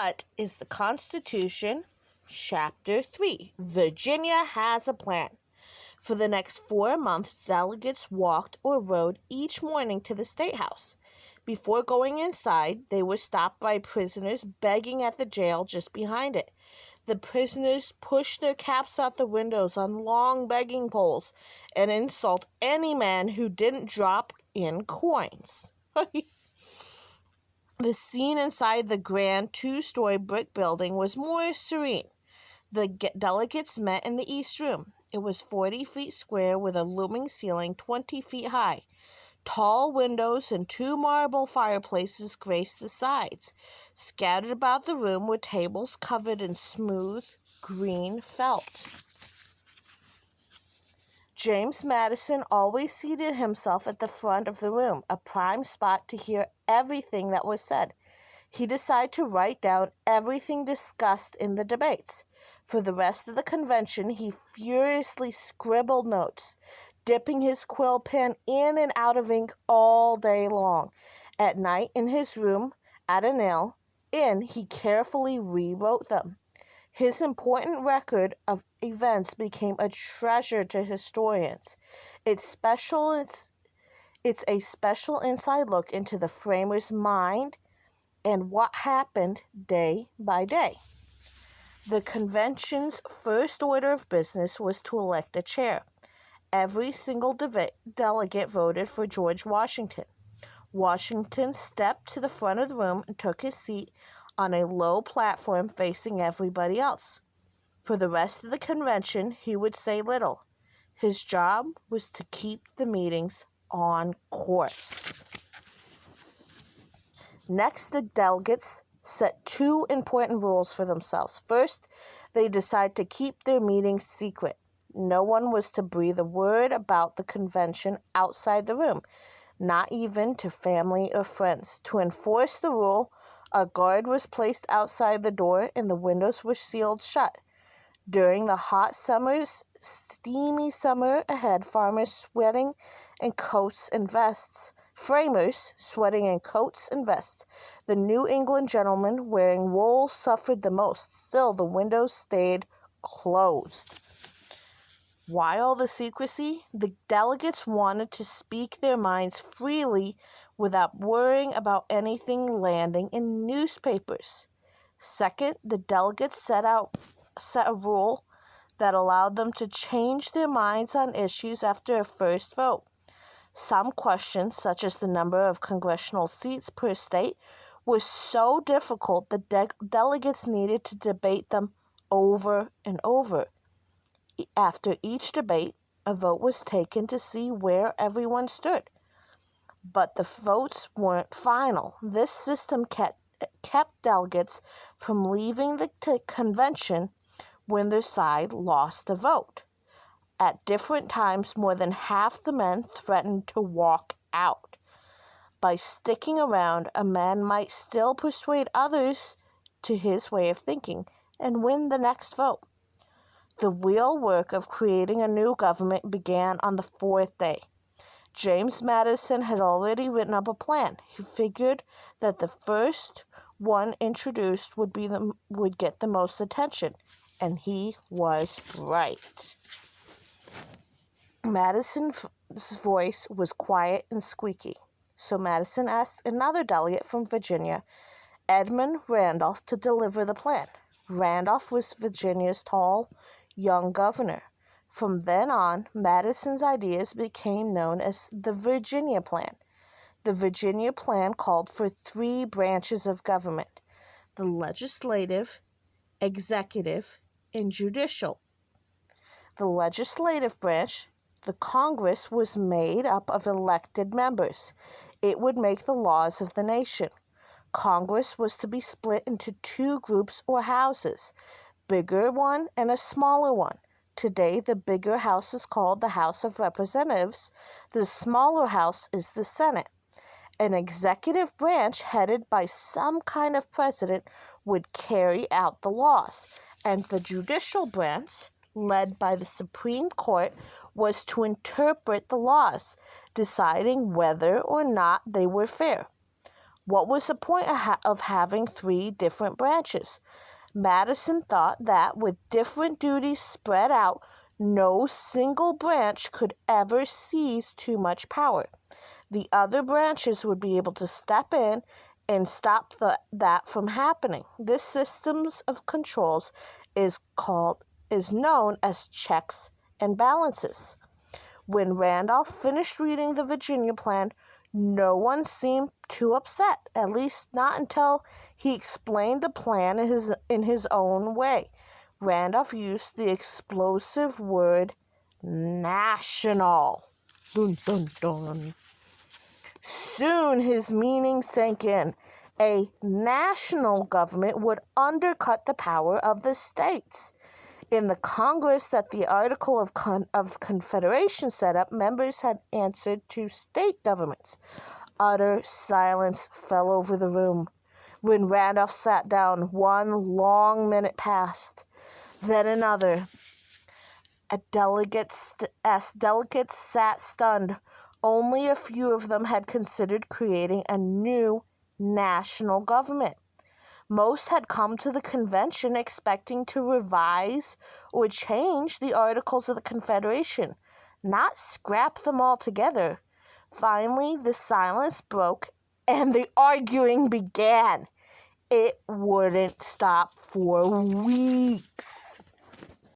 What is the Constitution? Chapter 3. Virginia has a plan. For the next 4 months, delegates walked or rode each morning to the State House. Before going inside, they were stopped by prisoners begging at the jail just behind it. The prisoners pushed their caps out the windows on long begging poles and insult any man who didn't drop in coins. The scene inside the grand 2-story brick building was more serene. The delegates met in the East Room. It was 40 feet square with a looming ceiling 20 feet high. Tall windows and 2 marble fireplaces graced the sides. Scattered about the room were tables covered in smooth green felt. James Madison always seated himself at the front of the room, a prime spot to hear everything that was said. He decided to write down everything discussed in the debates. For the rest of the convention, he furiously scribbled notes, dipping his quill pen in and out of ink all day long. At night, in his room at an inn, he carefully rewrote them. His important record of events became a treasure to historians. It's a special inside look into the framer's mind and what happened day by day. The convention's first order of business was to elect a chair. Every single delegate voted for George Washington. Washington stepped to the front of the room and took his seat on a low platform facing everybody else. For the rest of the convention, he would say little. His job was to keep the meetings on course. Next, the delegates set 2 important rules for themselves. First, they decided to keep their meetings secret. No one was to breathe a word about the convention outside the room, not even to family or friends. To enforce the rule, a guard was placed outside the door and the windows were sealed shut. During the hot steamy summer ahead, framers sweating in coats and vests. The New England gentlemen wearing wool suffered the most. Still, the windows stayed closed. Why all the secrecy? The delegates wanted to speak their minds freely without worrying about anything landing in newspapers. Second, the delegates set a rule that allowed them to change their minds on issues after a first vote. Some questions, such as the number of congressional seats per state, were so difficult the delegates needed to debate them over and over. After each debate, a vote was taken to see where everyone stood. But the votes weren't final. This system kept delegates from leaving the convention when their side lost a vote. At different times, more than half the men threatened to walk out. By sticking around, a man might still persuade others to his way of thinking and win the next vote. The real work of creating a new government began on the 4th day. James Madison had already written up a plan. He figured that the first one introduced would get the most attention, and he was right. Madison's voice was quiet and squeaky, so Madison asked another delegate from Virginia, Edmund Randolph, to deliver the plan. Randolph was Virginia's tall, young governor. From then on, Madison's ideas became known as the Virginia Plan. The Virginia Plan called for 3 branches of government: the legislative, executive, and judicial. The legislative branch, the Congress, was made up of elected members. It would make the laws of the nation. Congress was to be split into 2 groups or houses, bigger one and a smaller one. Today, the bigger house is called the House of Representatives. The smaller house is the Senate. An executive branch headed by some kind of president would carry out the laws, and the judicial branch, led by the Supreme Court, was to interpret the laws, deciding whether or not they were fair. What was the point of having 3 different branches? Madison thought that with different duties spread out, no single branch could ever seize too much power. The other branches would be able to step in and stop that from happening. This system of controls is known as checks and balances. When Randolph finished reading the Virginia Plan, no one seemed too upset, at least not until he explained the plan in his own way. Randolph used the explosive word national. Dun, dun, dun. Soon his meaning sank in. A national government would undercut the power of the states. In the Congress that the Article of Confederation set up, members had answered to state governments. Utter silence fell over the room. When Randolph sat down, 1 long minute passed, then another. Delegates sat stunned. Only a few of them had considered creating a new national government. Most had come to the convention expecting to revise or change the Articles of the Confederation, not scrap them altogether. Finally, the silence broke and the arguing began. It wouldn't stop for weeks.